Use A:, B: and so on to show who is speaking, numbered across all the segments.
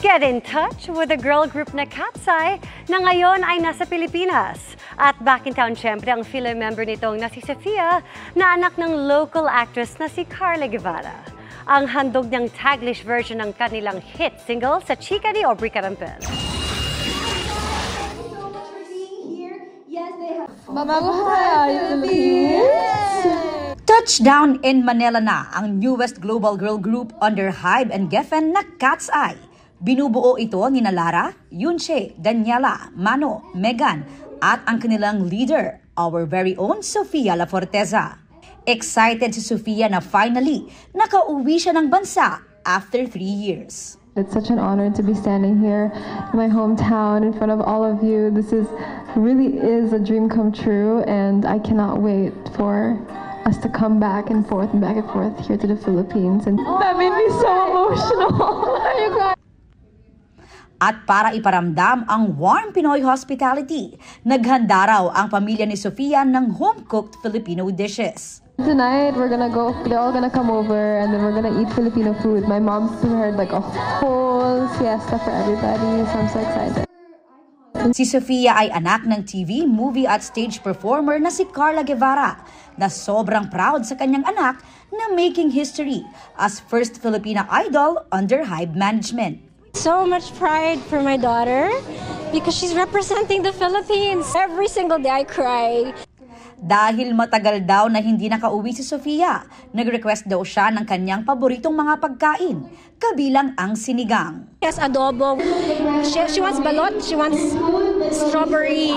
A: Get in touch with the girl group na Cat's Eye na ngayon ay nasa Pilipinas. At back in town syempre ang fellow member nitong na si Sofia na anak ng local actress na si Carla Guevara. Ang handog niyang Taglish version ng kanilang hit single sa chika ni Aubrey Carampel.
B: Mabuhay, Philippines!
C: Touchdown in Manila na ang newest global girl group under Hybe and Geffen na Cat's Eye. Binubuo ito ni Lara, Yunche, Daniela, Mano, Megan at ang kanilang leader, our very own Sofia La Forteza. Excited si Sofia na finally nakauwi siya ng bansa after 3 years.
B: It's such an honor to be standing here in my hometown in front of all of you. This really is a dream come true, and I cannot wait for us to come back and forth here to the Philippines. And that made me so emotional.
C: At para iparamdam ang warm Pinoy hospitality, naghanda raw ang pamilya ni Sofia ng home-cooked Filipino dishes.
B: Tonight, they're all gonna come over and then we're gonna eat Filipino food. My mom prepared like a whole fiesta for everybody, so I'm so excited.
C: Si Sofia ay anak ng TV, movie at stage performer na si Carla Guevara na sobrang proud sa kanyang anak na making history as first Filipina idol under Hybe management.
D: So much pride for my daughter because she's representing the Philippines. Every single day I cry.
C: Dahil matagal daw na hindi nakauwi si Sofia, nag-request daw siya ng kanyang paboritong mga pagkain, kabilang ang sinigang.
D: Yes, adobo. She wants balot. She wants strawberry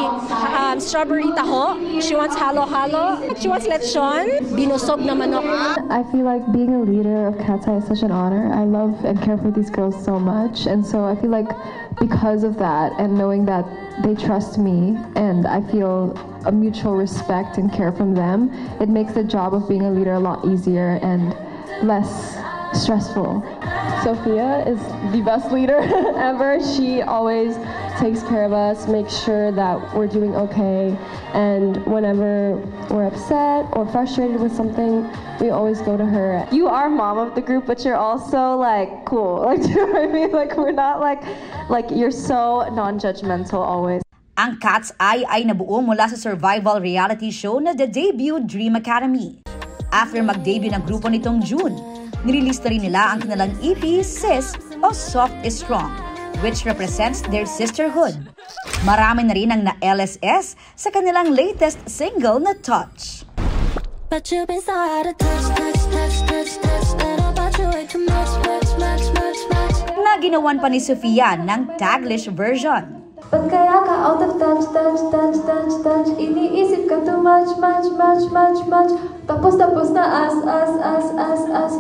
D: taho. She wants halo-halo. She wants lechon. Binusog na manok.
B: I feel like being a leader of Cat's Eye is such an honor. I love and care for these girls so much, and so I feel like because of that and knowing that they trust me and I feel a mutual respect and care from them, it makes the job of being a leader a lot easier and less stressful. Sophia is the best leader ever. She always takes care of us, makes sure that we're doing okay, and whenever we're upset or frustrated with something, we always go to her. You are mom of the group, but you're also like cool. Like, do you know what I mean? Like, we're not like you're so non-judgmental always.
C: Ang Cat's Eye ay nabuo mula sa survival reality show na The Debut Dream Academy. After mag-debut ng grupo nitong June, nirelease na rin nila ang kanilang EP, Sis o Soft is Strong, which represents their sisterhood. Marami na rin ang na-LSS sa kanilang latest single na Touch.
E: But you've been so hard to touch, that about you way too much.
C: Na ginawan pa ni Sofia ng Taglish version.
B: Ba't kaya ka out of touch, iniisip ka too much, tapos na as,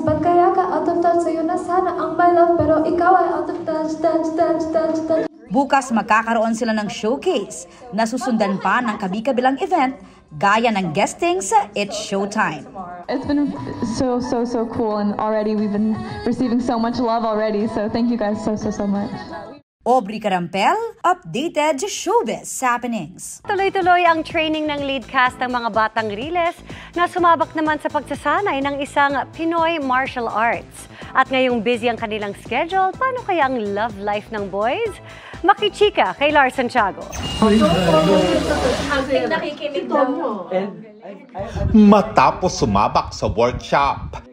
B: ba't kaya ka out of touch, sa'yo na sana ang my love, pero ikaw ay out of touch.
C: Bukas magkakaroon sila ng showcase na susundan pa ng kabi-kabilang event gaya ng guesting sa It's Showtime.
B: It's been so cool, and already we've been receiving so much love already, so thank you guys so much.
C: Aubrey Carampel, updated showbiz happenings.
A: Tuloy-tuloy ang training ng lead cast ng mga batang Riles na sumabak naman sa pagsasanay ng isang Pinoy martial arts. At ngayong busy ang kanilang schedule, paano kaya ang love life ng boys? Makichika kay Lars Santiago.
F: Matapos sumabak sa workshop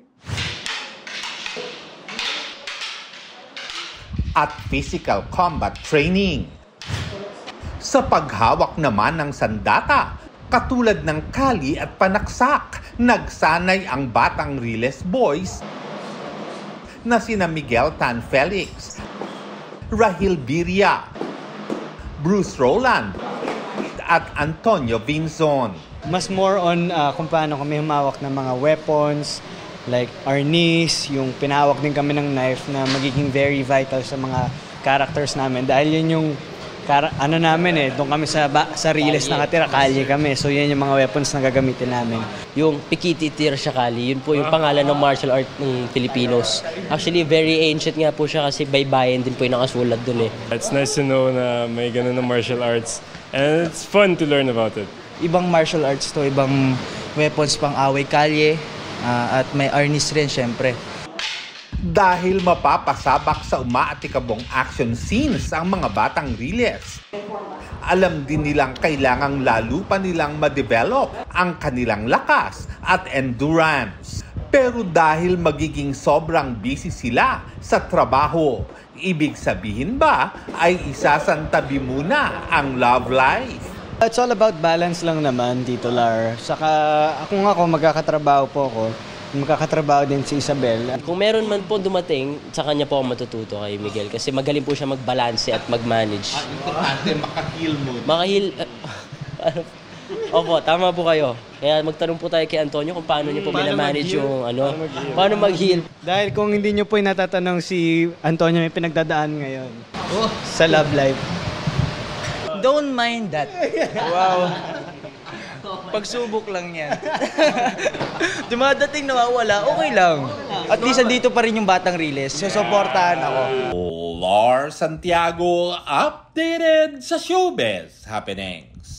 F: at physical combat training. Sa paghawak naman ng sandata, katulad ng kali at panaksak, nagsanay ang batang Riles boys na sina Miguel Tan Felix, Rahil Biria, Bruce Roland, at Antonio Vinzon.
G: Mas more on kung paano kami humawak ng mga weapons, like our knees, yung pinahawak din kami ng knife na magiging very vital sa mga characters namin. Dahil yun yung namin doon kami sa Riles nakatira, kalye kami. So yan yung mga weapons na gagamitin namin.
H: Yung Pikiti-Tir Shakali, yun po yung pangalan ng martial art ng Filipinos. Actually, very ancient nga po siya kasi baybayin din po yung nakasulat dun eh.
I: It's nice to know na may ganun ng martial arts and it's fun to learn about it.
J: Ibang martial arts to, ibang weapons pang away kalye, at may arnis rin syempre.
F: dahil mapapasabak sa umaatikabong action scenes ang mga batang Riles. Alam din nilang kailangang lalo pa nilang ma-develop ang kanilang lakas at endurance. Pero dahil magiging sobrang busy sila sa trabaho, ibig sabihin ba ay isasantabi muna ang love life?
G: It's all about balance lang naman, Tito Lar. Saka ako magkakatrabaho po ako. Magkakatrabaho din si Isabel.
H: Kung meron man po dumating, sa kanya po ako matututo kay Miguel kasi magaling po siya mag-balance at mag-manage.
F: Importante, maka-heal mo.
H: Maka-heal. Opo, tama po kayo. Kaya magtanong po tayo kay Antonio kung paano niyo po minamanage yung paano mag-heal.
G: Dahil kung hindi niyo po natatanong si Antonio may pinagdadaan ngayon sa love life.
J: Don't mind that. Wow. Pagsubok lang yan. Dumadating nawawala, okay lang. At least andito pa rin yung batang Riles. Susuportahan ako.
F: Lar Santiago, updated sa showbiz happenings.